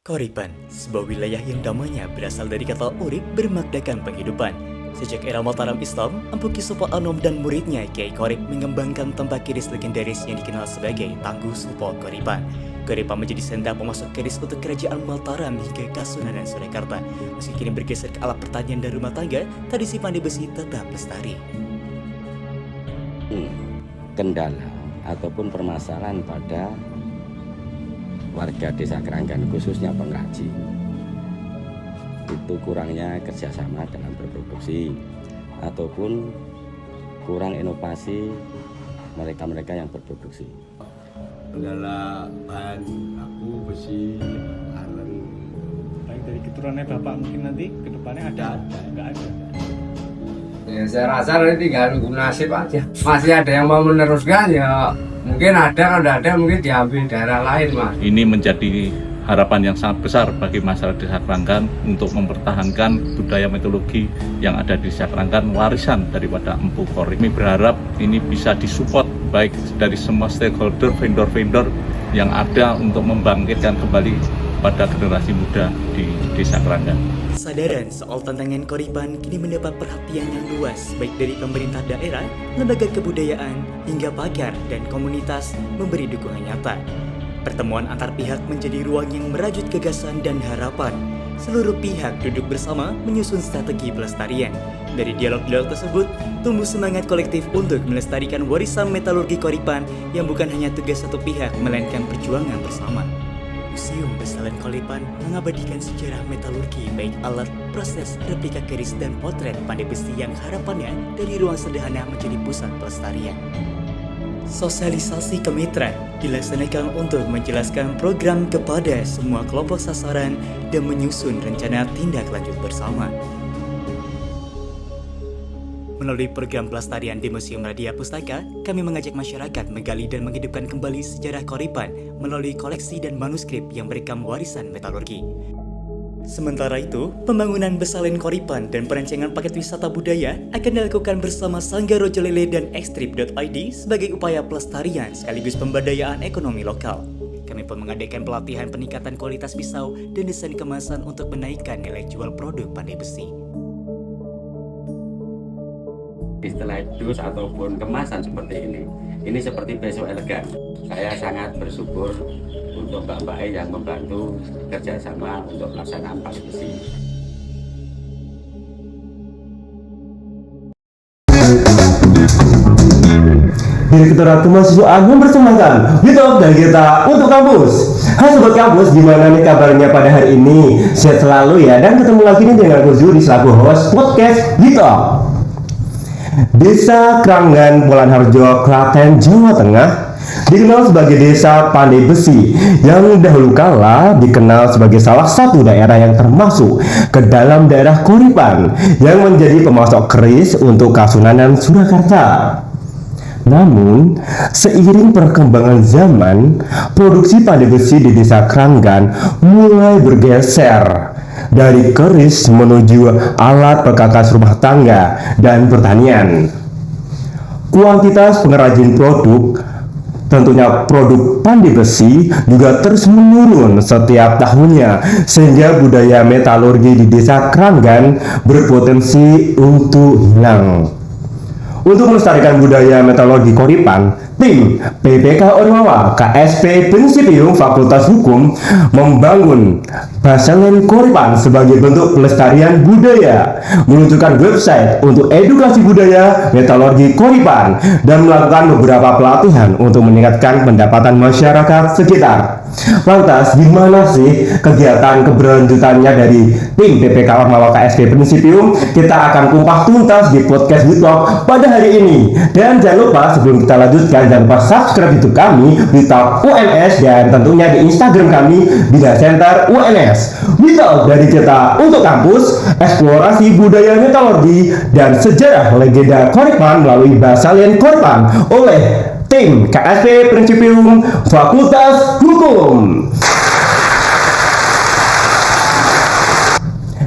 Koripan, sebuah wilayah yang namanya berasal dari kata urip bermaknakan penghidupan. Sejak era Mataram Islam, Empu Ki Supo Anom dan muridnya Kiai Korip mengembangkan tempat keris legendaris yang dikenal sebagai Tangguh Supo Koripan. Koripan menjadi senda pemasok keris untuk kerajaan Mataram hingga Kasunanan Surakarta. Meski kini bergeser ke alat pertanian dan rumah tangga, tradisi pandai besi tetap lestari. Kendala ataupun permasalahan pada warga desa Keranggan khususnya pengrajin itu kurangnya kerjasama dalam berproduksi ataupun kurang inovasi mereka yang berproduksi. Kendala bahan baku besi, aren. Baik dari keturunannya Bapak mungkin nanti ke depannya ada? Enggak ada. Ya, saya rasa nanti tinggal nunggu nasib aja. Masih ada yang mau meneruskan ya. Mungkin ada, kalau tidak ada mungkin diambil daerah lain, Mas. Ini menjadi harapan yang sangat besar bagi masyarakat Desa Keranggan untuk mempertahankan budaya mitologi yang ada di Desa Keranggan, warisan daripada Empu Korip. Kami berharap ini bisa disupport baik dari semua stakeholder, vendor-vendor yang ada untuk membangkitkan kembali pada generasi muda di Desa Keranggan. Kesadaran soal tantangan Koripan kini mendapat perhatian yang luas baik dari pemerintah daerah, lembaga kebudayaan, hingga pakar dan komunitas memberi dukungan nyata. Pertemuan antar pihak menjadi ruang yang merajut gagasan dan harapan. Seluruh pihak duduk bersama menyusun strategi pelestarian. Dari dialog-dialog tersebut, tumbuh semangat kolektif untuk melestarikan warisan metalurgi Koripan yang bukan hanya tugas satu pihak, melainkan perjuangan bersama. Museum Besalan Koripan mengabadikan sejarah metalurgi baik alat, proses, replika keris, dan potret pandai besi yang harapannya dari ruang sederhana menjadi pusat pelestarian. Sosialisasi kemitraan dilaksanakan untuk menjelaskan program kepada semua kelompok sasaran dan menyusun rencana tindak lanjut bersama. Melalui program pelestarian di Museum Radia Pustaka, kami mengajak masyarakat menggali dan menghidupkan kembali sejarah Koripan melalui koleksi dan manuskrip yang merekam warisan metalurgi. Sementara itu, pembangunan Besalan Koripan dan perancangan paket wisata budaya akan dilakukan bersama Sanggar Rojolele dan Ekstrip.id sebagai upaya pelestarian sekaligus pemberdayaan ekonomi lokal. Kami pun mengadakan pelatihan peningkatan kualitas pisau dan desain kemasan untuk menaikkan nilai jual produk pandai besi. Istilah dus ataupun kemasan seperti ini seperti besok elegan. Saya sangat bersyukur untuk Mbak yang membantu kerjasama untuk pelaksanaan pandai besi. Direktorat Kemahasiswaan mempersembahkan YouTube dan kita untuk kampus. Hai Sobat Kampus, gimana nih kabarnya pada hari ini? Sehat selalu ya, dan ketemu lagi nih dengan Kuzuri selaku host podcast YouTube. Desa Keranggan, Polanharjo, Klaten, Jawa Tengah dikenal sebagai desa pandai besi yang dahulu kala dikenal sebagai salah satu daerah yang termasuk ke dalam daerah Koripan yang menjadi pemasok keris untuk Kasunanan Surakarta. Namun, seiring perkembangan zaman, produksi pandai besi di desa Keranggan mulai bergeser dari keris menuju alat perkakas rumah tangga dan pertanian. Kuantitas pengrajin produk, tentunya produk pandai besi, juga terus menurun setiap tahunnya, sehingga budaya metalurgi di desa Keranggan berpotensi untuk hilang. Untuk melestarikan budaya metalurgi Koripan, tim PPK Ormawa KSP Prinsipium Fakultas Hukum membangun Besalan Koripan sebagai bentuk pelestarian budaya, meluncurkan website untuk edukasi budaya metalurgi Koripan, dan melakukan beberapa pelatihan untuk meningkatkan pendapatan masyarakat sekitar. Lantas, gimana sih kegiatan keberlanjutannya dari tim PPK Ormawa KSP Principium? Kita akan kupas tuntas di podcast WeTalk pada hari ini. Dan jangan lupa sebelum kita lanjutkan, jangan lupa subscribe YouTube kami WeTalk UNS, dan tentunya di Instagram kami Bina Center UNS. WeTalk dari kita untuk kampus, eksplorasi budaya mitologi dan sejarah legenda Koripan melalui Basalian Koripan oleh tim KSP Principium Fakultas Hukum.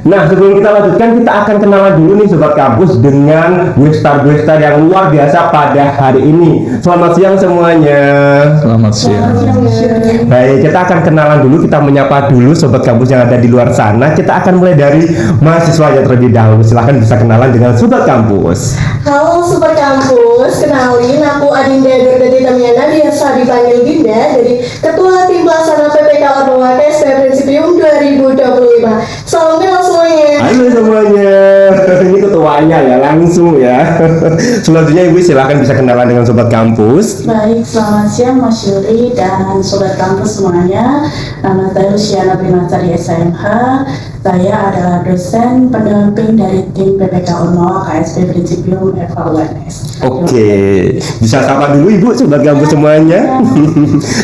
Nah, sebelum kita lanjutkan, kita akan kenalan dulu nih Sobat Kampus dengan guest-star yang luar biasa pada hari ini. Selamat siang semuanya. Selamat siang. Baik, kita akan kenalan dulu, kita menyapa dulu Sobat Kampus yang ada di luar sana. Kita akan mulai dari mahasiswanya terlebih dahulu. Silahkan bisa kenalan dengan Sobat Kampus. Halo Sobat Kampus, kenalin aku Adinda Dordati Tamiana, biasa dipanggil Dinda, dari Ketua Tim Pelaksana PPK Ormawa KSP Principium 2025. Salam kenal semuanya. Halo semuanya, ini ketuanya ya, langsung ya. Selanjutnya Ibu silahkan bisa kenalan dengan Sobat Kampus. Baik, selamat siang Mas Yuri dan Sobat Kampus semuanya. Nama saya Luciana Primasari SMH. Saya adalah dosen pendamping dari tim PPK Ormawa KSP Principium FAUNS. Oke, bisa sapa dulu Ibu Sobat Kampus semuanya.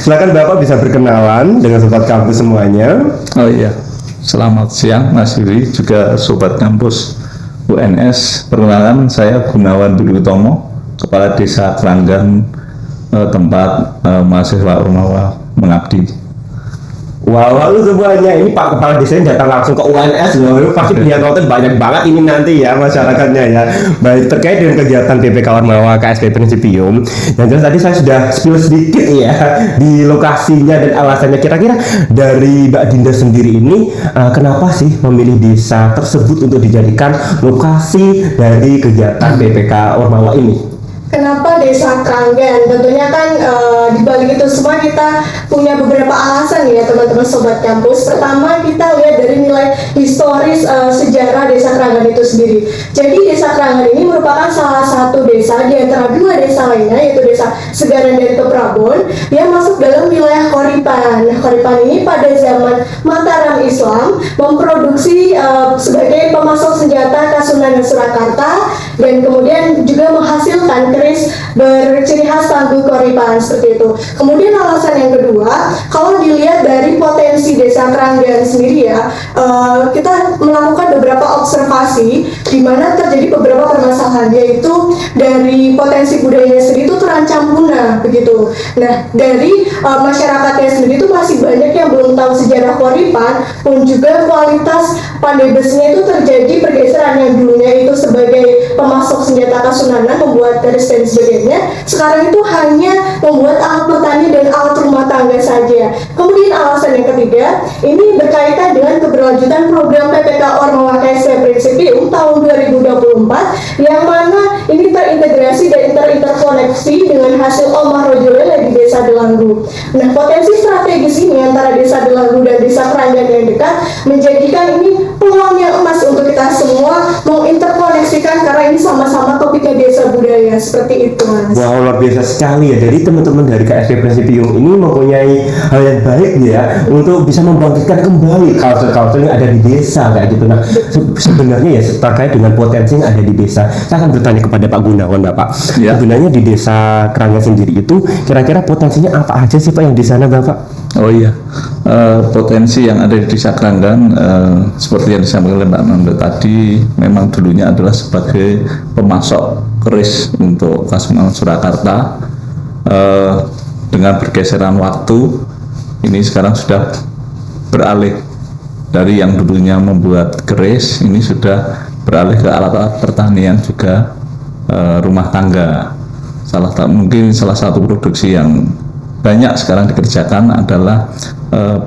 Silakan Bapak bisa berkenalan dengan Sobat Kampus semuanya. Oh iya, selamat siang Mas Yuri, juga Sobat Kampus UNS. Perkenalkan, saya Gunawan Budi Utomo, Kepala Desa Keranggan, tempat mahasiswa Ormawa mengabdi. Wow, lalu semuanya ini Pak Kepala Desanya datang langsung ke UNS loh. Pasti dia nonton banyak banget ini nanti ya masyarakatnya ya. Baik, terkait dengan kegiatan PPK Ormawa KSP Principium, yang jelas tadi saya sudah spill sedikit ya di lokasinya dan alasannya. Kira-kira dari Mbak Dinda sendiri ini kenapa sih memilih desa tersebut untuk dijadikan lokasi dari kegiatan PPK Ormawa ini? Kenapa Desa Keranggan? Tentunya kan di balik itu semua kita punya beberapa alasan ya teman-teman Sobat Kampus. Pertama, kita lihat dari nilai historis sejarah Desa Keranggan itu sendiri. Jadi Desa Keranggan ini merupakan salah satu desa di antara dua desa lainnya, yaitu Desa Segaran dan Keprabon, yang masuk dalam wilayah Koripan. Koripan ini pada zaman Mataram Islam memproduksi sebagai pemasok senjata Kasunanan Surakarta, dan kemudian juga menghasilkan keris berciri khas Tangguh Koripan seperti itu. Kemudian alasan yang kedua, kalau dilihat dari potensi Desa Keranggan sendiri ya, kita melakukan beberapa observasi di mana terjadi beberapa permasalahan, yaitu dari potensi budayanya sendiri itu terancam punah begitu. Nah, dari masyarakatnya sendiri itu masih banyak yang belum tahu sejarah Koripan, pun juga kualitas pandai-besinya itu terjadi pergeseran, yang dulunya itu sebagai pemasok senjata Kasunanan membuat keris dan sebagainya, sekarang itu hanya membuat alat petani dan alat rumah tangga saja. Kemudian alasan yang ketiga, ini berkaitan dengan keberlanjutan program PPK Ormawa KSP Principium tahun 2024, yang mana ini terintegrasi dan interkoneksi dengan hasil Omah Rojolele di Desa Delanggu. Nah, potensi strategis ini antara Desa Delanggu dan Desa Keranggan yang dekat menjadikan ini peluang yang emas untuk kita semua menginterkoneksikan, karena ini sama-sama topiknya desa budaya. Seperti itu, Mas. Wow, luar biasa sekali ya. Jadi teman-teman dari KSP Principium ini mempunyai hal yang baik ya untuk bisa membangkitkan kembali culture-culture yang ada di desa kayak gitu. Nah, sebenarnya ya terkait dengan potensi yang ada di desa, saya akan bertanya kepada Pak Gunawan, Bapak. Ya. Sebenarnya di Desa Keranggan sendiri itu kira-kira potensinya apa aja sih Pak yang di sana, Bapak? Oh iya, potensi yang ada di Desa Keranggan seperti yang disampaikan oleh Mbak Nanda tadi, memang dulunya adalah sebagai pemasok keris untuk Kasunanan Surakarta. Dengan bergeseran waktu, ini sekarang sudah beralih dari yang dulunya membuat keris, ini sudah beralih ke alat-alat pertanian juga, rumah tangga. Mungkin salah satu produksi yang banyak sekarang dikerjakan adalah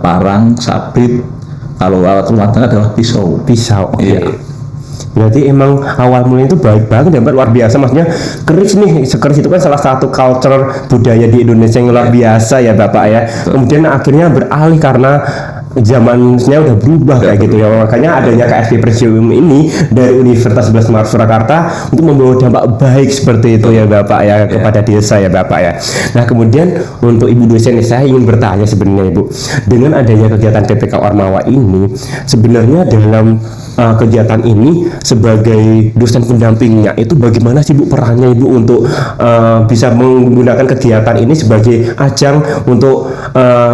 parang, sabit. Kalau alat rumah tangga adalah pisau. Pisau, oke. Iya. Berarti emang awal mulanya itu baik banget ya Mbak, luar biasa. Maksudnya keris nih, keris itu kan salah satu culture budaya di Indonesia yang luar biasa ya Bapak ya. Kemudian akhirnya beralih karena zamannya udah berubah kayak gitu ya, makanya adanya KSP Presidium ini dari Universitas 11 Maret Surakarta untuk membawa dampak baik seperti itu ya Bapak ya kepada desa ya Bapak ya. Nah kemudian untuk Ibu dosen saya ingin bertanya sebenarnya Ibu, dengan adanya kegiatan PPK Ormawa ini sebenarnya dalam kegiatan ini sebagai dosen pendampingnya itu bagaimana sih Bu perannya Ibu untuk bisa menggunakan kegiatan ini sebagai ajang untuk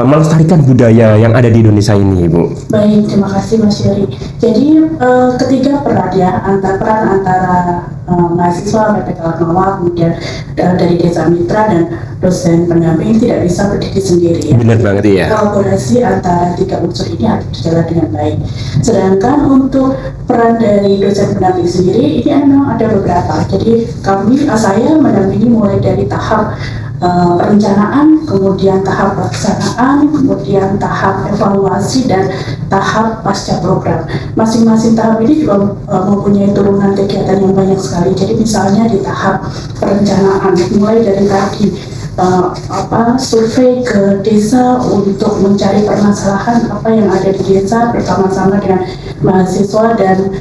melestarikan budaya yang ada di Indonesia ini Ibu? Baik, terima kasih Mas Yuri. Jadi ketiga peran ya, peran antara mahasiswa PPK Ormawa, kemudian dari desa mitra dan dosen pendamping tidak bisa berdiri sendiri ya. Benar banget ya. Kolaborasi antara tiga unsur ini harus berjalan dengan baik. Sedangkan untuk peran dari dosen pendamping sendiri ini memang ada beberapa. Jadi saya mendampingi mulai dari tahap perencanaan, kemudian tahap pelaksanaan, kemudian tahap evaluasi dan tahap pasca program. Masing-masing tahap ini juga mempunyai turunan kegiatan yang banyak sekali. Jadi misalnya di tahap perencanaan mulai dari tadi survei ke desa untuk mencari permasalahan apa yang ada di desa bersama-sama dengan mahasiswa dan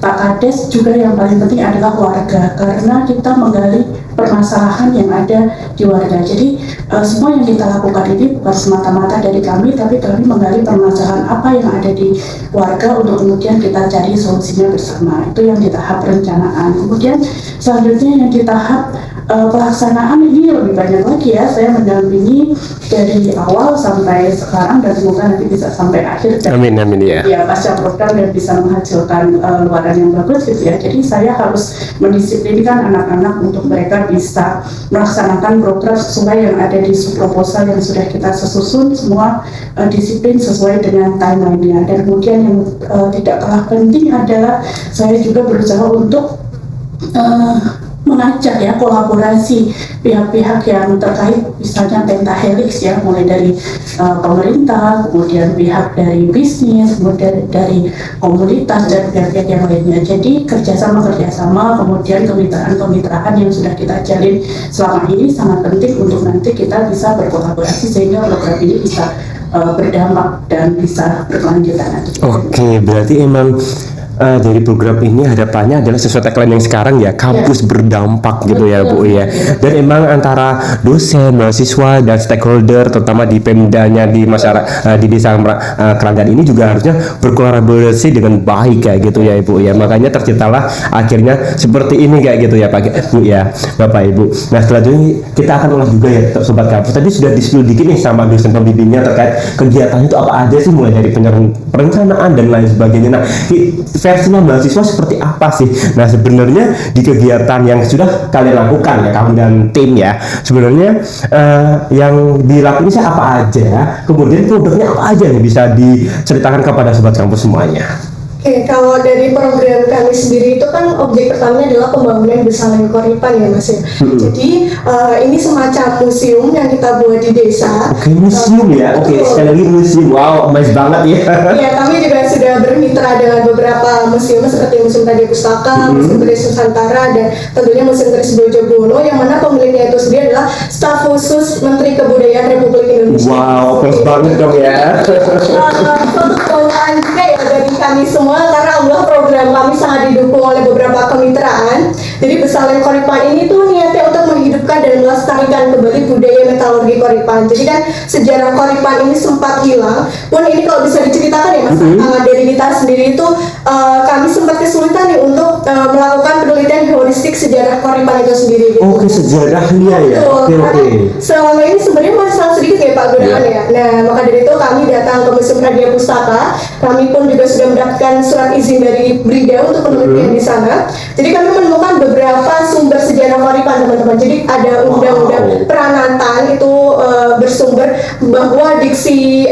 Pak Kades. Juga yang paling penting adalah warga, karena kita menggali permasalahan yang ada di warga. Jadi semua yang kita lakukan ini bukan semata-mata dari kami, tapi kami menggali permasalahan apa yang ada di warga untuk kemudian kita cari solusinya bersama. Itu yang di tahap perencanaan. Kemudian selanjutnya yang di tahap pelaksanaan ini lebih banyak lagi ya. Saya mendampingi dari awal sampai sekarang dan semoga nanti bisa sampai akhir. Amin amin ya. Ya pasca program dan bisa menghasilkan luaran yang bagus gitu ya. Jadi saya harus mendisiplinkan anak-anak untuk mereka bisa melaksanakan program sesuai yang ada di proposal yang sudah kita susun, semua disiplin sesuai dengan timeline-nya. Dan kemudian yang tidak kalah penting adalah saya juga berusaha untuk mengajak ya kolaborasi pihak-pihak yang terkait, misalnya pentahelix ya, mulai dari pemerintah, kemudian pihak dari bisnis, kemudian dari komunitas dan pihak-pihak yang lainnya. Jadi kerjasama, kemudian kemitraan yang sudah kita jalin selama ini sangat penting untuk nanti kita bisa berkolaborasi sehingga program ini bisa berdampak dan bisa berkelanjutan. Oke, berarti emang dari program ini harapannya adalah sesuai tagline yang sekarang ya, kampus berdampak gitu ya Bu ya. Dan emang antara dosen, mahasiswa dan stakeholder terutama di Pemdanya di masyarakat di desa Keranggan ini juga harusnya berkolaborasi dengan baik kayak gitu ya Ibu ya. Makanya terciptalah akhirnya seperti ini kayak gitu ya Pak Bu ya, Bapak Ibu. Nah selanjutnya kita akan ulas juga ya Sobat Kampus. Tadi sudah di-spill dikit nih sama dosen pembimbingnya terkait kegiatan itu apa aja sih, mulai dari perencanaan dan lain sebagainya. Nah versinya mahasiswa seperti apa sih? Nah sebenarnya di kegiatan yang sudah kalian lakukan ya, kamu dan tim ya, sebenarnya yang dilakukan ini apa aja? Kemudian produknya apa aja nih, bisa diceritakan kepada Sobat Kampus semuanya? Oke, kalau dari program kami sendiri itu kan objek pertamanya adalah pembangunan Besaleng Koripan ya Mas ya. Jadi ini semacam museum yang kita buat di desa. Oke, museum ya. Oke, sekali lagi museum. Wow, amazing banget ya. Ya, kami juga sudah bermitra dengan beberapa museum seperti Museum Radia Pustaka, Museum Keris Nusantara, dan tentunya Museum Keris Bojobono, yang mana pemiliknya itu sendiri adalah staf khusus Menteri Kebudayaan Republik Indonesia. Wow, keren banget dong ya. Suatu kebanggaan juga ya dari kami semua, karena Allah program kami sangat didukung oleh beberapa kemitraan. Jadi Besaleng Koripan ini tuh niatnya untuk menghidupkan dan melestarikan kembali budaya metalurgi Koripan. Jadi kan sejarah Koripan ini sempat hilang. Pun ini kalau bisa diceritakan ya Mas, dari kita sendiri itu kami sempat kesulitan nih untuk melakukan penelitian heuristik sejarah Koripan itu sendiri. Gitu. Oke, sejarahnya ya. Oke. Selama ini sebenarnya masih sangat sedikit ya Pak gunakan ya. Nah maka dari itu kami datang ke Museum Radia Pustaka. Kami pun juga sudah mendapatkan surat izin dari Brida untuk penelitian di sana. Jadi kami menemukan beberapa sumber sejarah Koripan teman-teman. Jadi ada undang-undang Pranatan itu bersumber bahwa diksi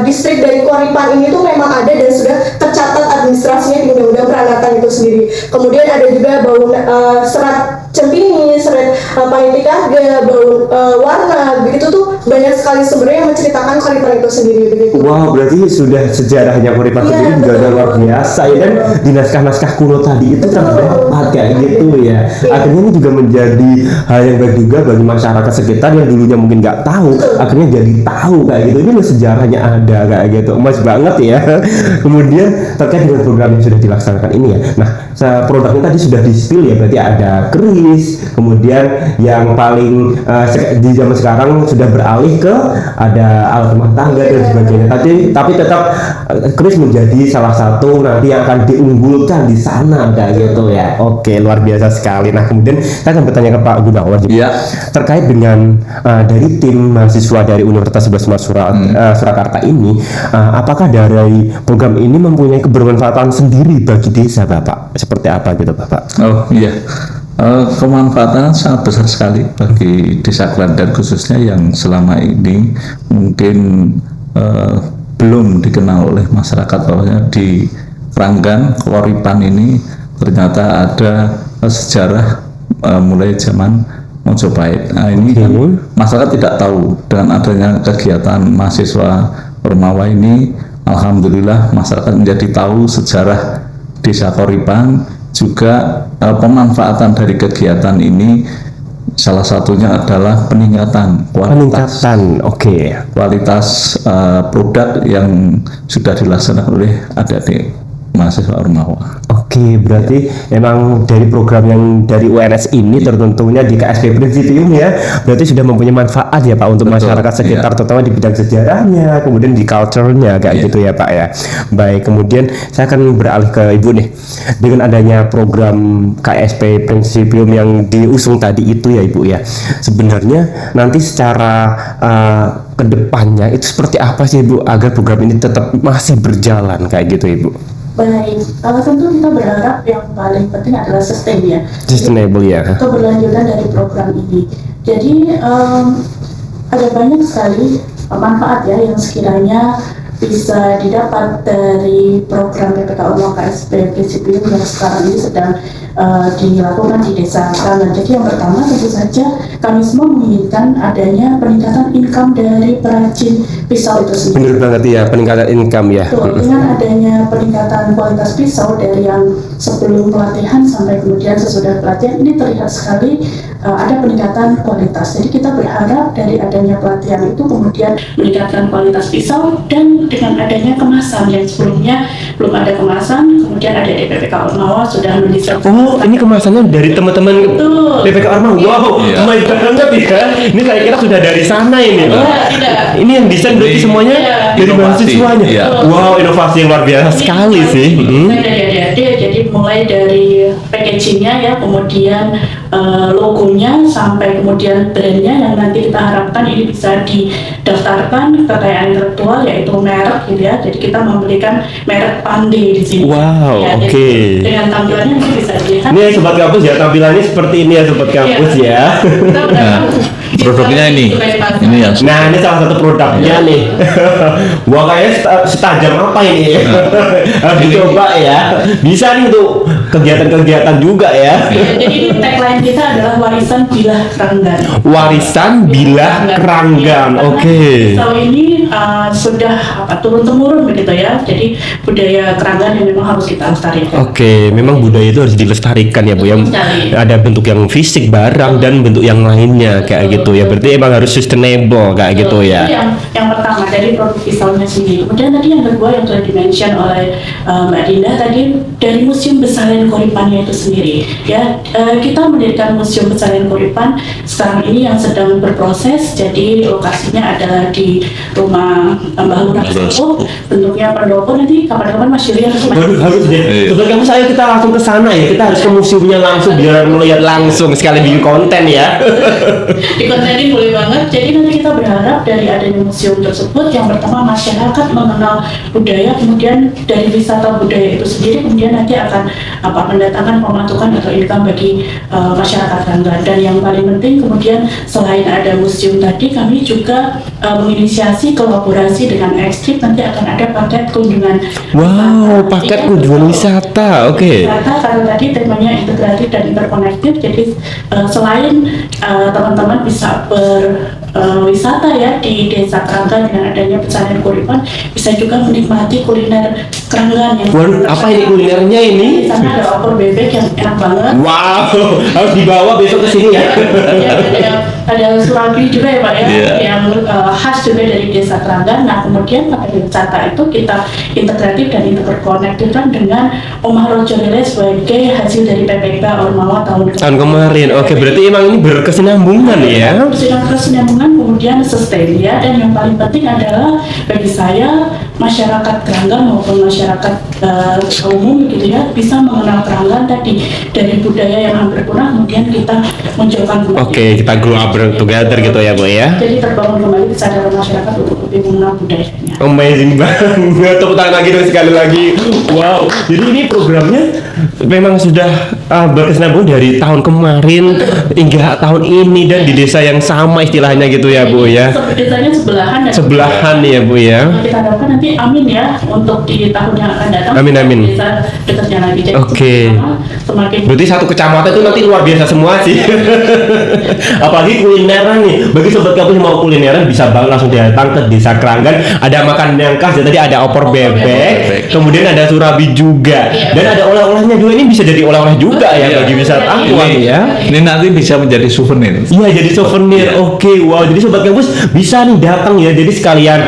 distrik dari Koripan ini tuh memang ada dan sudah tercatat administrasinya di undang-undang Pranatan itu sendiri. Kemudian ada juga serat Centini, serat Panitikarga, warna, begitu tuh banyak sekali sumber yang menceritakan Koripan itu sendiri begitu. Wow, berarti sudah sejarahnya Koripan Iya, sendiri juga betul. luar biasa ya, dan di naskah-naskah kuno tadi itu terdapat kayak gitu ya. Akhirnya ini juga menjadi hal yang baik juga bagi masyarakat sekitar yang dulunya mungkin nggak tahu, akhirnya jadi tahu kayak gitu. Ini loh sejarahnya ada kayak gitu, emas banget ya. Kemudian terkait dengan program yang sudah dilaksanakan ini ya. Nah, produknya tadi sudah di-spill ya, berarti ada keris, kemudian yang paling di zaman sekarang sudah beralih ke ada alat rumah tangga dan sebagainya. Tapi tetap keris menjadi salah satu nanti yang akan diunggulkan di sana kayak gitu ya. Oke, luar biasa sekali. Nah, kemudian saya akan bertanya ke Pak Gunawan Iya. terkait dengan dari tim mahasiswa dari Universitas 11 Maret Surakarta ini, apakah dari program ini mempunyai kebermanfaatan sendiri bagi desa, Bapak? Seperti apa gitu, Bapak? Oh iya, kemanfaatan sangat besar sekali bagi desa Klandan, khususnya yang selama ini mungkin belum dikenal oleh masyarakat bahwa di Kranggan Koripan ini ternyata ada sejarah mulai zaman Mojopahit. Nah, ini kan masyarakat tidak tahu. Dengan adanya kegiatan mahasiswa Ormawa ini, alhamdulillah masyarakat menjadi tahu sejarah desa Koripan. Juga pemanfaatan dari kegiatan ini salah satunya adalah peningkatan kualitas produk yang sudah dilaksanakan oleh adik-adik mahasiswa Ormawa. Oke, berarti memang dari program yang dari UNS ini tertentunya di KSP Principium ya, berarti sudah mempunyai manfaat ya Pak untuk Betul, masyarakat sekitar, iya. terutama di bidang sejarahnya, kemudian di culture-nya kayak Iya. gitu ya Pak ya. Baik, kemudian saya akan beralih ke Ibu nih. Dengan adanya program KSP Principium yang diusung tadi itu ya Ibu ya, sebenarnya nanti secara kedepannya itu seperti apa sih Ibu agar program ini tetap masih berjalan kayak gitu Ibu? Baik, tentu kita berharap yang paling penting adalah sustain ya. Sustainable ya. Keberlanjutan dari program ini. Jadi ada banyak sekali manfaat ya yang sekiranya bisa didapat dari program PPK Ormawa KSP Principium yang sekarang ini sedang dilakukan di desa Kranggan. Jadi yang pertama tentu saja kami semua menginginkan adanya peningkatan income dari perajin pisau itu sendiri. Benar banget ya, peningkatan income ya. Betul, dengan adanya peningkatan kualitas pisau dari yang sebelum pelatihan sampai kemudian sesudah pelatihan, ini terlihat sekali ada peningkatan kualitas. Jadi kita berharap dari adanya pelatihan itu kemudian meningkatkan kualitas pisau, dan dengan adanya kemasan yang sebelumnya belum ada kemasan, kemudian ada di PPK Ormawa sudah mendesain. Oh, ini kemasannya dari teman-teman Betul. PPK Ormawa. Wow, Iya. my banget ya. Ini saya kira sudah dari sana ini. Tidak. Ini yang desain berarti semuanya dari Inovasi. mahasiswanya. Iya. Wow, inovasi yang luar biasa sekali sih. Dari adik-adik, jadi mulai dari packagingnya ya, kemudian logonya sampai kemudian brandnya yang nanti kita harapkan ini bisa didaftarkan kekayaan intelektual yaitu merek gitu ya. Jadi kita memberikan merek Pande di sini. Wow, Ya, jadi oke. Dengan tampilannya nanti bisa dilihat. Ini sobat kampus ya, tampilannya seperti ini ya sobat kampus ya. Kita Nah, produknya ini yang Nah, ini salah satu produknya nih. Wah, kayaknya setajam apa ini? Harus dicoba ya. Bisa nih untuk kegiatan-kegiatan juga ya. Ya, jadi ini tagline kita adalah warisan bilah Kranggan. Warisan bilah Kranggan. Ya, Oke. Pisau ini sudah turun temurun begitu ya. Jadi budaya Kranggan yang memang harus kita lestarikan. Oke, memang budaya itu harus dilestarikan ya Bu ya. Sekali. Ada bentuk yang fisik barang dan bentuk yang lainnya kayak gitu ya. Berarti emang harus sustainable kayak gitu Itu ya. yang pertama dari produk pisaunya sendiri. Kemudian tadi yang kedua yang sudah dimention oleh Mbak Dinda tadi dari Museum Besarian Koripannya itu sendiri. Ya, kita mendirikan Museum Besarian Koripan sekarang ini yang sedang berproses. Jadi lokasinya adalah di rumah Mbah Lurah Sepuh. Bentuknya pendopo, nanti kapan-kapan Mas Yuri harus Harus deh. Iya. Sobat kampus, ayo kita langsung ke sana ya. Kita harus ke museumnya langsung biar melihat langsung sekali bikin konten ya. dikontenin boleh banget. Jadi nanti kita berharap dari adanya museum tersebut yang pertama masyarakat mengenal budaya, kemudian dari wisata budaya itu sendiri kemudian nanti akan mendatangkan pemasukan atau income bagi masyarakat Kranggan. Dan yang paling penting kemudian selain ada museum tadi, kami juga menginisiasi kolaborasi dengan Ekstrip. Nanti akan ada paket kunjungan Wow, wisata. paket Iya, kunjungan betul. wisata. Oke. Wisata karena tadi temanya integratif dan interkonektif. Jadi selain teman-teman bisa wisata ya di Desa Keranggan. Dengan adanya pesantren Koripan bisa juga menikmati kuliner Keranggan yang Waduh, apa ini kulinernya ini? di sana ada opor bebek yang enak banget. Wow, harus dibawa besok ke sini ya. Ya, ada surabi juga ya Pak ya, Iya. yang khas juga dari Desa Keranggan. Nah kemudian pada wisata itu kita integratif dan interkonektifkan dengan Omah Rojo Lele sebagai hasil dari PPK Ormawa tahun Kemarin, oke, berarti emang ini berkesinambungan ya. Kesinambungan kemudian sustain ya, dan yang paling penting adalah bagi saya masyarakat Keranggan maupun masyarakat umum gitu ya bisa mengenal Keranggan tadi dari budaya yang hampir punah, kemudian kita munculkan kembali. Oke, kita grow up together gitu ya Bu ya. Jadi terbangun kembali kesadaran masyarakat untuk lebih mengenal budayanya. Amazing banget, tepuk tangan lagi dong sekali lagi. Wow, jadi ini programnya memang sudah berkesinambungan dari tahun kemarin hingga tahun ini dan di desa yang sama istilahnya gitu ya Bu ya. Desanya sebelahan dan Sebelahan ya Bu ya. kita harapkan nanti amin ya untuk di tahun yang akan datang. Amin, amin. Desa dekatnya lagi. Jadi Oke. semakin Berarti satu kecamatan itu nanti luar biasa semua sih. Apalagi kulineran nih. Bagi sobat kampus yang mau kulineran bisa banget langsung datang ke Desa Keranggan. Ada makanan yang khas. Tadi ada opor bebek, kemudian ada surabi juga, dan ada oleh-olehnya juga. Ini bisa jadi oleh-oleh juga ya bagi wisatawan ya. Ini nanti bisa menjadi souvenir. Iya, jadi souvenir. Oke, wow. Jadi sobat kampus bisa nih datang ya. Jadi sekalian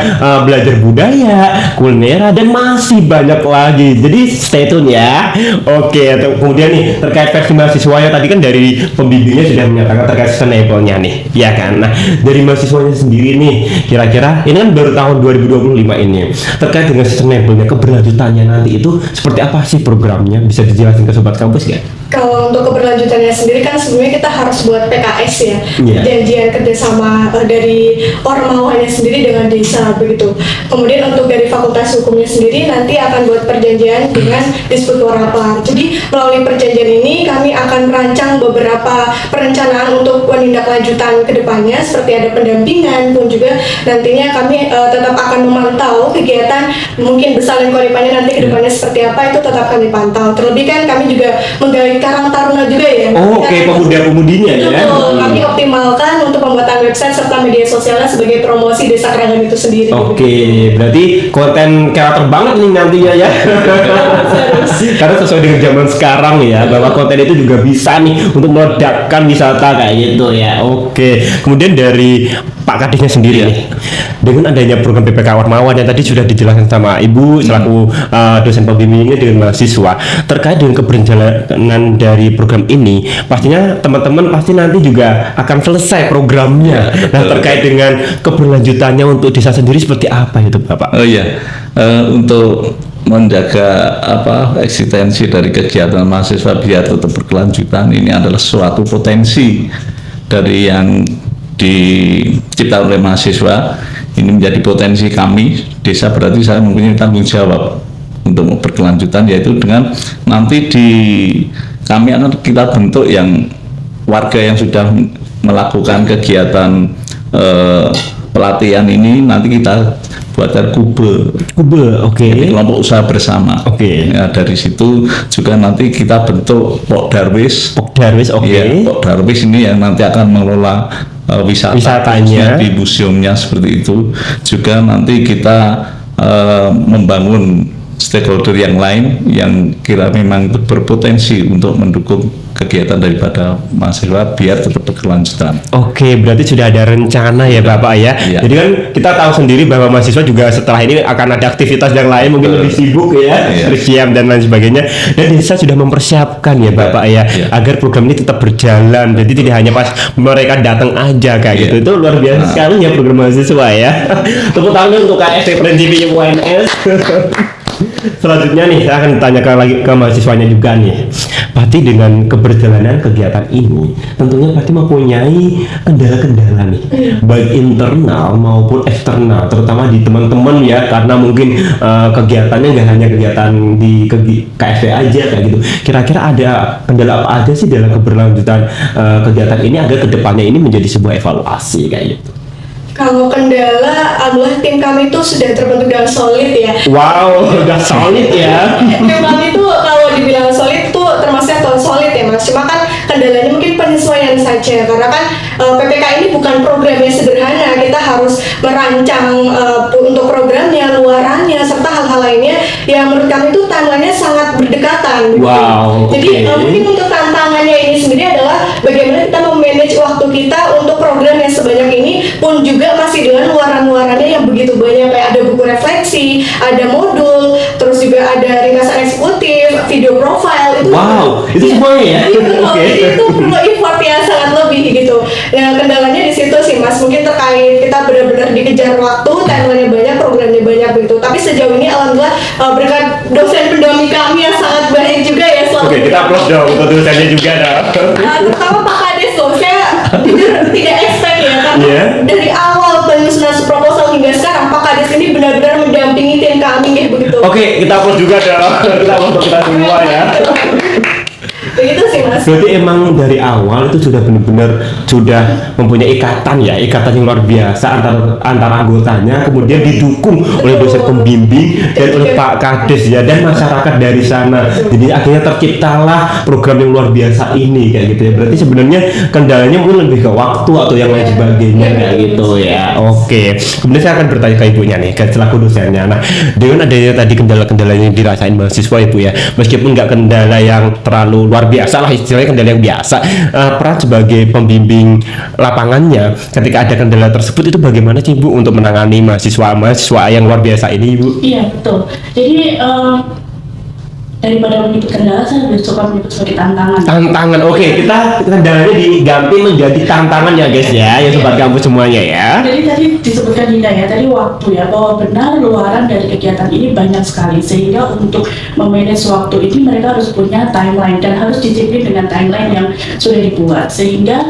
belajar budaya, kulineran, dan masih banyak lagi. Jadi stay tune ya. Oke, kemudian nih terkait versi mahasiswanya tadi kan dari pembimbingnya sudah menyatakan terkait sustainable-nya nih, ya kan. Nah, dari mahasiswanya sendiri nih, kira-kira ini kan baru tahun 2025 ini. Terkait dengan sustainable-nya, keberlanjutannya nanti itu seperti apa sih programnya? Bisa dijelasin ke sobat kampus ya? Kalau untuk keberlanjutannya sendiri kan sebelumnya kita harus buat PKS ya, Iya. perjanjian kerjasama dari Ormawanya sendiri dengan desa begitu. Kemudian untuk dari Fakultas Hukumnya sendiri nanti akan buat perjanjian dengan Disbud Warapar. Jadi melalui perjanjian ini kami akan merancang beberapa perencanaan untuk penindaklanjutan ke depannya, seperti ada pendampingan pun juga nantinya kami tetap akan memantau kegiatan mungkin Besalin Koripannya nanti ke depannya seperti apa, itu tetap kami pantau. Terlebih kan kami juga menggali Karang Taruna juga ya. Oke, pemuda-pemudinya ya. Betul, kami optimalkan untuk pembuatan website serta media sosialnya sebagai promosi Desa Keranggan itu sendiri. Oke, berarti konten karakter banget nih nantinya ya. Karena sesuai dengan zaman sekarang ya, bahwa konten itu juga bisa nih untuk meledakkan wisata kayak gitu ya. Oke, kemudian dari Pak Kadisnya sendiri nih, dengan adanya program PPK Ormawa yang tadi sudah dijelaskan sama Ibu selaku dosen pembimbingnya dengan mahasiswa terkait dengan keberjalanan dari program ini, pastinya teman-teman pasti nanti juga akan selesai programnya. Nah, terkait dengan keberlanjutannya untuk desa sendiri seperti apa itu Bapak? Oh iya, untuk menjaga eksistensi dari kegiatan mahasiswa biar tetap berkelanjutan, ini adalah suatu potensi dari yang dicipta oleh mahasiswa. Ini menjadi potensi kami desa, berarti saya mempunyai tanggung jawab untuk berkelanjutan, yaitu dengan nanti kami akan kita bentuk yang warga yang sudah melakukan kegiatan pelatihan ini, nanti kita buatkan kube, oke. jadi kelompok usaha bersama. Oke. Ya, dari situ juga nanti kita bentuk Pok Darwis. Oke. Ya, Pok Darwis ini yang nanti akan mengelola Wisatanya. di museumnya seperti itu. Juga nanti kita membangun stakeholder yang lain yang kira memang berpotensi untuk mendukung kegiatan daripada mahasiswa biar tetap berkelanjutan. Oke, berarti sudah ada rencana ya Bapak ya. Iya. Jadi kan kita tahu sendiri bahwa mahasiswa juga setelah ini akan ada aktivitas yang lain, mungkin lebih sibuk ya, Iya. bersiap dan lain sebagainya. Dan desa sudah mempersiapkan ya Bapak ya, Iya. agar program ini tetap berjalan. Jadi tidak hanya pas mereka datang aja kayak Iya. gitu. Itu luar biasa sekali ya program mahasiswa ya. Tepuk tangan untuk KSD Prensipi UNS. Selanjutnya nih saya akan tanyakan lagi ke mahasiswanya juga nih. Pasti dengan keberjalanan kegiatan ini tentunya pasti mempunyai kendala-kendala nih, baik internal maupun eksternal, terutama di teman-teman ya, karena mungkin kegiatannya nggak hanya kegiatan di KSD aja kayak gitu. Kira-kira ada kendala apa aja sih dalam keberlanjutan kegiatan ini agar kedepannya ini menjadi sebuah evaluasi kayak gitu? Kalau kendala, alhamdulillah tim kami itu sudah terbentuk dengan solid ya. Wow, udah solid ya. Tim kami itu kalau dibilang solid tuh termasuk atau solid ya Mas. Cuma kan kendalanya mungkin penyesuaian saja, karena kan PPK ini bukan program yang sederhana. Kita harus merancang untuk programnya, luarannya, serta hal-hal lainnya yang menurut kami itu timeline-nya sangat berdekatan. Wow, Jadi oke. mungkin untuk tantangannya ini sendiri adalah bagaimana kita memanage waktu kita untuk program yang sebanyak ini, pun juga masih dengan luaran-luarannya yang begitu banyak, kayak ada buku refleksi, ada modul, terus juga ada ringkasan eksekutif, video profile itu. Wow, itu semuanya ya? Iya, betul. Oke. Jadi itu perlu effort yang sangat lebih gitu. Nah, kendalanya di situ sih Mas, mungkin terkait kita benar-benar dikejar waktu, timeline-nya banyak, programnya banyak gitu. Tapi sejauh ini alhamdulillah berkat dosen pendamping kami yang sangat baik juga ya selama. Oke, kita applause dong untuk dosennya juga dong. Terutama Pak Kades tuh, saya jujur tidak expect ya, karena Iya. dari awal penyusunan proposal hingga sekarang Pak Kades ini benar-benar mendampingi tim kami kayak begitu. Oke, kita applause juga dong. Kita applause untuk kita semua ya. Begitu sih Mas. Berarti emang dari awal itu sudah benar-benar sudah mempunyai ikatan yang luar biasa antar anggotanya, kemudian didukung oleh dosen pembimbing dan oleh Pak Kades ya, dan masyarakat dari sana. Jadi akhirnya terciptalah program yang luar biasa ini kayak gitu ya. Berarti sebenarnya kendalanya mungkin lebih ke waktu atau yang lain sebagainya kayak gitu ya. Oke. Kemudian saya akan bertanya ke ibunya nih, ke selaku dosennya. Nah, dengan adanya tadi kendala-kendala yang dirasain mahasiswa ibu ya, meskipun nggak kendala yang terlalu luar biasa lah, istilahnya kendala yang biasa, peran sebagai pembimbing lapangannya ketika ada kendala tersebut itu bagaimana sih Bu untuk menangani mahasiswa yang luar biasa ini Bu? Iya betul. Jadi daripada menyebut kendala, saya lebih suka menyebut sebagai tantangan. Tantangan, oke, kita kendalanya diganti menjadi tantangan ya guys ya, yang sobat kampus semuanya ya. Jadi tadi disebutkan Dinda ya, tadi waktu ya, bahwa benar luaran dari kegiatan ini banyak sekali, sehingga untuk memanage waktu ini mereka harus punya timeline dan harus disiplin dengan timeline yang sudah dibuat, sehingga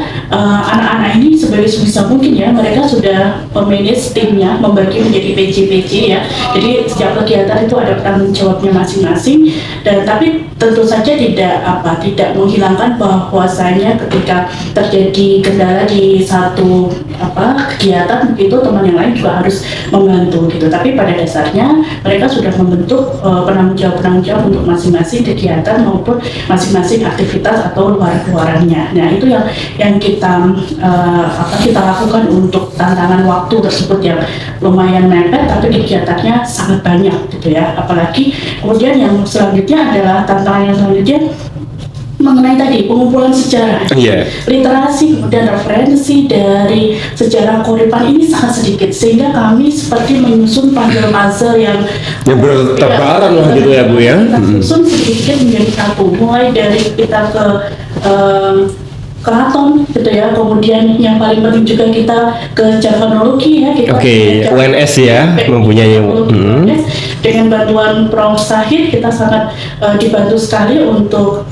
anak-anak ini sebagai sebisa mungkin ya, mereka sudah memanage timnya, membagi menjadi PJ ya. Jadi setiap kegiatan itu ada tanggung jawabnya masing-masing. Dan tapi tentu saja tidak menghilangkan bahwasanya ketika terjadi kendala di satu kegiatan begitu, teman yang lain juga harus membantu gitu. Tapi pada dasarnya mereka sudah membentuk penanggung jawab untuk masing-masing kegiatan maupun masing-masing aktivitas atau luarannya. Nah itu yang kita lakukan untuk tantangan waktu tersebut yang lumayan mepet, tapi kegiatannya sangat banyak gitu ya. Apalagi kemudian yang selanjutnya adalah tantangan yang selanjutnya mengenai tadi pengumpulan sejarah, literasi, kemudian referensi dari sejarah Koripan ini sangat sedikit, sehingga kami seperti menyusun puzzle yang bertebaran lah gitu ya Bu ya. Kita susun sedikit menjadi satu, mulai dari kita ke keraton gitu ya, kemudian yang paling penting juga kita ke javanologi ya, kita UNS ya mempunyai dengan bantuan Prof. Sahid kita sangat dibantu sekali untuk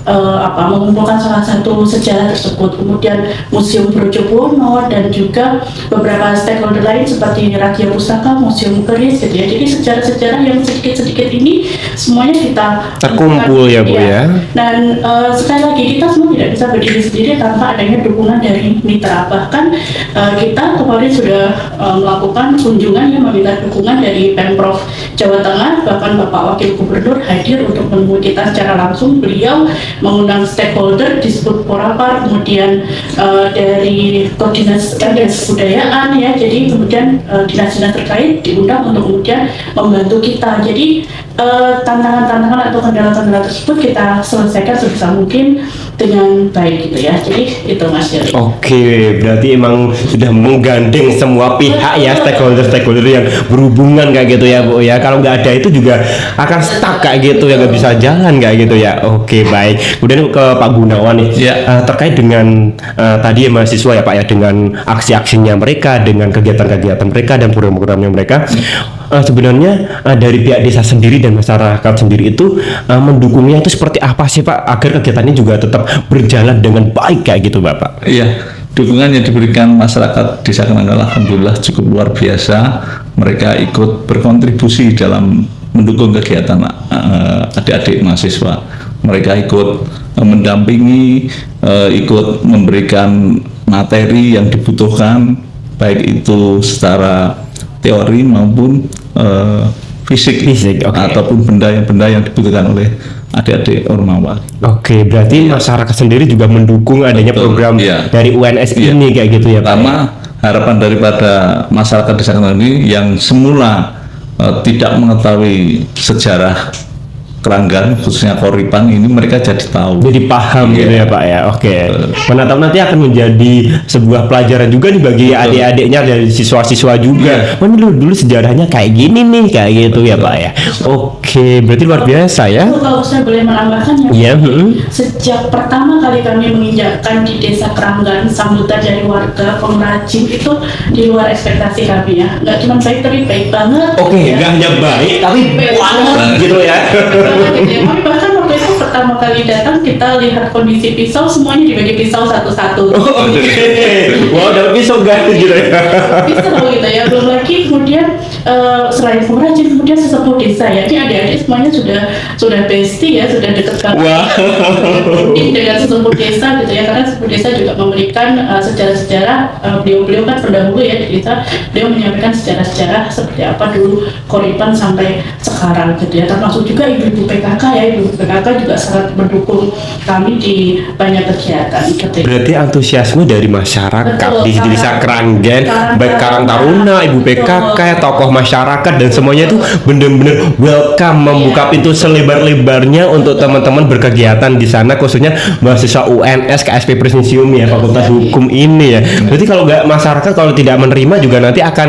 mengumpulkan salah satu sejarah tersebut. Kemudian Museum Brojobono dan juga beberapa stakeholder lain seperti Radia Pustaka, Museum Keris gitu ya. Jadi sejarah-sejarah yang sedikit-sedikit ini semuanya kita terkumpul ya Bu ya. Dan sekali lagi kita semua tidak bisa berdiri sendiri tanpa adanya dukungan dari mitra. Bahkan kita kemarin sudah melakukan kunjungan yang meminta dukungan dari Pemprov Jawa Tengah, bahkan Bapak Wakil Gubernur hadir untuk menemui kita secara langsung. Beliau mengundang stakeholder disebut Porapar, kemudian dari Koordinasi Kebudayaan ya, jadi kemudian dinas-dinas terkait diundang untuk kemudian membantu kita. Jadi tantangan-tantangan atau kendala-kendala tersebut kita selesaikan sebisa mungkin dengan baik gitu ya. Jadi itu Mas Jerry. Oke, berarti emang sudah menggandeng semua pihak ya, stakeholder yang berhubungan kayak gitu ya Bu ya. Kalau nggak ada itu juga akan stuck kayak gitu ya, nggak bisa jalan kayak gitu ya. Oke, baik. Kemudian ke Pak Gunawan nih, terkait dengan tadi ya mahasiswa ya Pak ya, dengan aksi-aksinya mereka, dengan kegiatan-kegiatan mereka dan program-programnya mereka. Sebenarnya dari pihak desa sendiri dan masyarakat sendiri itu mendukungnya itu seperti apa sih Pak, agar kegiatannya juga tetap berjalan dengan baik kayak gitu Bapak? Iya, dukungan yang diberikan masyarakat Desa Kenanggal alhamdulillah cukup luar biasa. Mereka ikut berkontribusi dalam mendukung kegiatan adik-adik mahasiswa. Mereka ikut mendampingi, ikut memberikan materi yang dibutuhkan, baik itu secara teori maupun fisik, ataupun benda yang dibutuhkan oleh adik-adik Ormawa. Oke, berarti masyarakat sendiri juga mendukung adanya Betul, program iya. dari UNS Iya. ini kayak gitu ya Pak? Pertama, harapan daripada masyarakat desa Keranggan ini yang semula tidak mengetahui sejarah Keranggan, khususnya Koripan ini, mereka jadi tahu. Jadi paham gitu ya Pak ya. Oke. Mana tahu nanti akan menjadi sebuah pelajaran juga nih bagi adik-adiknya dari siswa-siswa juga. Oh, ini dulu sejarahnya kayak gini nih, kayak gitu ya Pak ya. Oke, berarti luar biasa ya. Kalau saya boleh menambahkan ya, Iya, sejak pertama kali kami menginjakkan di desa Keranggan, sambutan dari warga pengrajin itu di luar ekspektasi kami ya. Nggak cuma baik tapi baik banget. Oke, ya. nggak hanya baik tapi Baik banget gitu ya. Kami bahkan waktu itu pertama kali datang kita lihat kondisi pisau, semuanya dibagi pisau satu-satu. Wow, dapat pisau gak gitu ya. Pisau gitu ya. Belum lagi kemudian selain pengrajin, kemudian sesepuh desa ya. Ini adik-adik semuanya sudah bestie ya, sudah dekat banget. Dengan sesepuh desa gitu ya, karena sesepuh desa juga memberikan sejarah-sejarah. Beliau kan pendahulu ya di desa. Beliau menyampaikan sejarah-sejarah seperti apa dulu Koripan sampai sekarang gitu ya. Termasuk juga ibu-ibu PKK ya, ibu PKK juga sangat mendukung kami di banyak kegiatan gitu. Berarti antusiasme dari masyarakat Betul, di desa Keranggan, baik Karang Taruna, Ibu PKK, tokoh masyarakat dan semuanya itu benar-benar welcome, membuka pintu selebar-lebarnya untuk teman-teman berkegiatan di sana, khususnya mahasiswa UNS KSP Presidium ya, Fakultas Hukum ini ya. Berarti kalau nggak masyarakat kalau tidak menerima juga nanti akan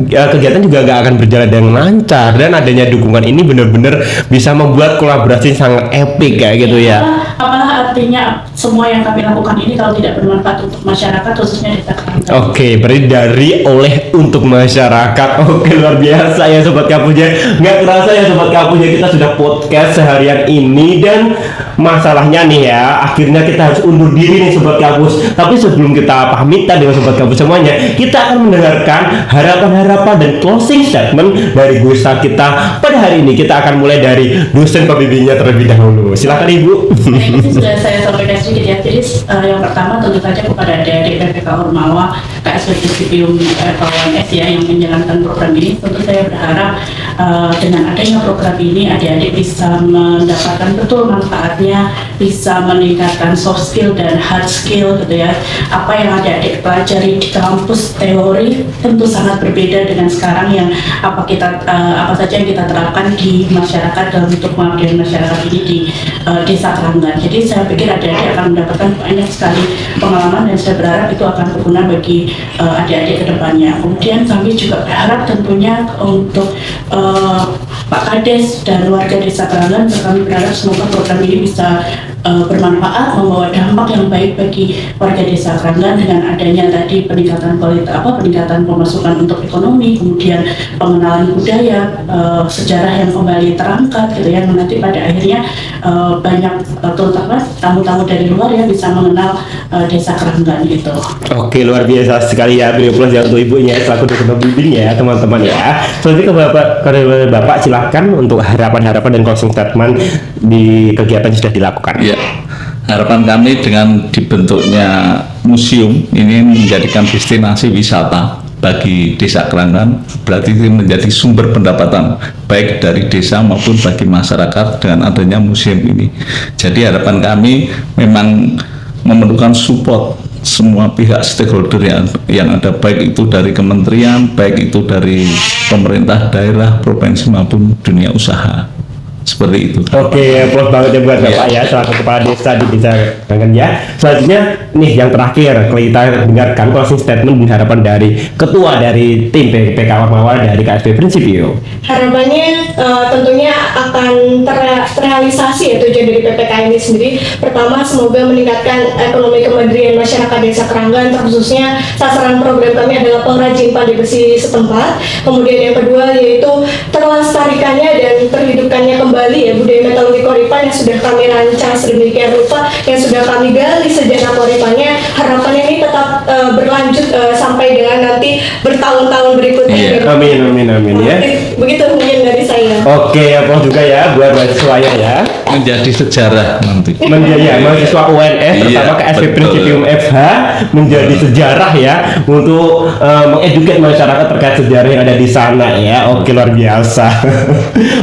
kegiatan juga nggak akan berjalan dengan lancar, dan adanya dukungan ini benar-benar bisa membuat kolaborasi sangat epic kayak gitu ya. Apalah artinya semua yang kami lakukan ini kalau tidak bermanfaat untuk masyarakat, khususnya desa Keranggan. Oke, berarti dari oleh untuk masyarakat. Oke, luar biasa ya Sobat Kapunya. Nggak kerasa ya Sobat Kapunya, kita sudah podcast seharian ini, dan masalahnya nih ya, akhirnya kita harus undur diri nih Sobat Kapus. Tapi sebelum kita pamitan dengan Sobat Kapus semuanya, kita akan mendengarkan harapan-harapan dan closing statement dari gusta kita pada hari ini. Kita akan mulai dari dosen pembimbingnya terlebih dahulu. Silakan Ibu. Ini sudah saya sampaikan sedikit ya. Jadi yang pertama tentu saja kepada adik-adik PPK Ormawa KSP Presidium UNS ya yang menjalankan program ini, tentu saya berharap dengan adanya program ini adik-adik bisa mendapatkan betul manfaatnya, bisa meningkatkan soft skill dan hard skill gitu ya. Apa yang adik-adik pelajari di kampus teori tentu sangat berbeda dengan sekarang yang apa saja yang kita terapkan di masyarakat dalam bentuk pengabdian masyarakat ini di desa Keranggan. Jadi saya pikir adik-adik akan mendapatkan banyak sekali pengalaman, dan saya berharap itu akan berguna bagi adik-adik ke depannya. Kemudian kami juga berharap tentunya untuk Pak Kades dan warga desa Keranggan, kami berharap semoga program ini bisa bermanfaat, membawa dampak yang baik bagi warga desa Keranggan dengan adanya tadi peningkatan peningkatan pemasukan untuk ekonomi, kemudian pengenalan budaya, sejarah yang kembali terangkat gitu ya, nanti pada akhirnya banyak terutama tamu-tamu dari luar ya bisa mengenal desa Keranggan gitu. Oke, luar biasa sekali ya, beri plus ya untuk ibunya selaku dosen pembimbing ya teman-teman ya. Selanjutnya ke Bapak silahkan untuk harapan-harapan dan closing statement di kegiatan yang sudah dilakukan. Ya, harapan kami dengan dibentuknya museum ini menjadikan destinasi wisata bagi desa Keranggan, berarti ini menjadi sumber pendapatan baik dari desa maupun bagi masyarakat dengan adanya museum ini. Jadi harapan kami memang memerlukan support semua pihak stakeholder yang ada, baik itu dari kementerian, baik itu dari pemerintah daerah, provinsi maupun dunia usaha. Seperti itu. Oke, plus banget ya buat Bapak ya, selaku kepala desa di desa Keranggan ya. Selanjutnya nih yang terakhir, kita dengarkan closing statement dan harapan dari ketua dari tim PPK Ormawa dari KSP Prinsipio. Harapannya tentunya akan terrealisasi ya tujuan dari PPK ini sendiri. Pertama, semoga meningkatkan ekonomi kemandirian masyarakat desa Keranggan, terkhususnya sasaran program kami adalah pengrajin pandai besi setempat. Kemudian yang kedua yaitu terlestarikannya dan terhidupkannya kembali ya budaya metalogi Koripan yang sudah kami rancang sedemikian rupa, yang sudah kami gali sejarah Koripannya. Harapannya ini tetap berlanjut sampai dengan nanti bertahun-tahun berikutnya. Iya. gitu. Amin ya. Begitu mungkin dari saya. Oke, apa juga ya buat mahasiswanya ya. Menjadi sejarah nanti. Menjadi mahasiswa UNS Iya, terutama ke SP betul. Principium FH menjadi sejarah ya untuk mengedukasi masyarakat terkait sejarah yang ada di sana ya. Oke, luar biasa.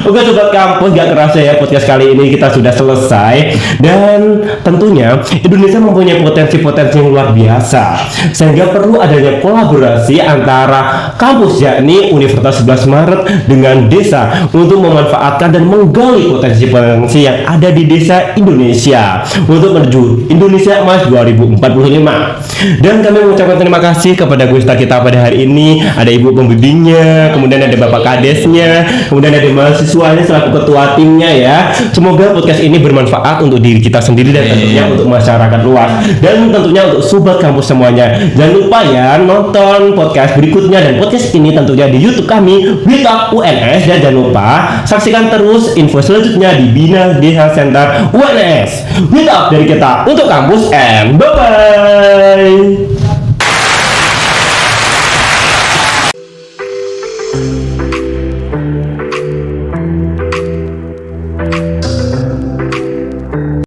Oke sobat kampus, gak kerasa ya podcast kali ini kita sudah selesai, dan tentunya Indonesia mempunyai potensi-potensi yang luar biasa sehingga perlu adanya kolaborasi antara kampus yakni Universitas 11 Maret dengan desa untuk memanfaatkan dan menggali potensi-potensi yang ada di desa Indonesia untuk menuju Indonesia Emas 2045. Dan kami mengucapkan terima kasih kepada guest kita pada hari ini. Ada ibu pembimbingnya, kemudian ada bapak kadesnya, kemudian ada mahasiswanya selaku ketua timnya ya. Semoga podcast ini bermanfaat untuk diri kita sendiri dan tentunya untuk masyarakat luas, dan tentunya untuk sobat kampus semuanya. Jangan lupa ya nonton podcast berikutnya dan podcast ini tentunya di YouTube kami Wita UNS, dan jangan lupa saksikan terus info selanjutnya di Bina Desa Center UNS. Wita dari kita untuk kampus, and bye bye.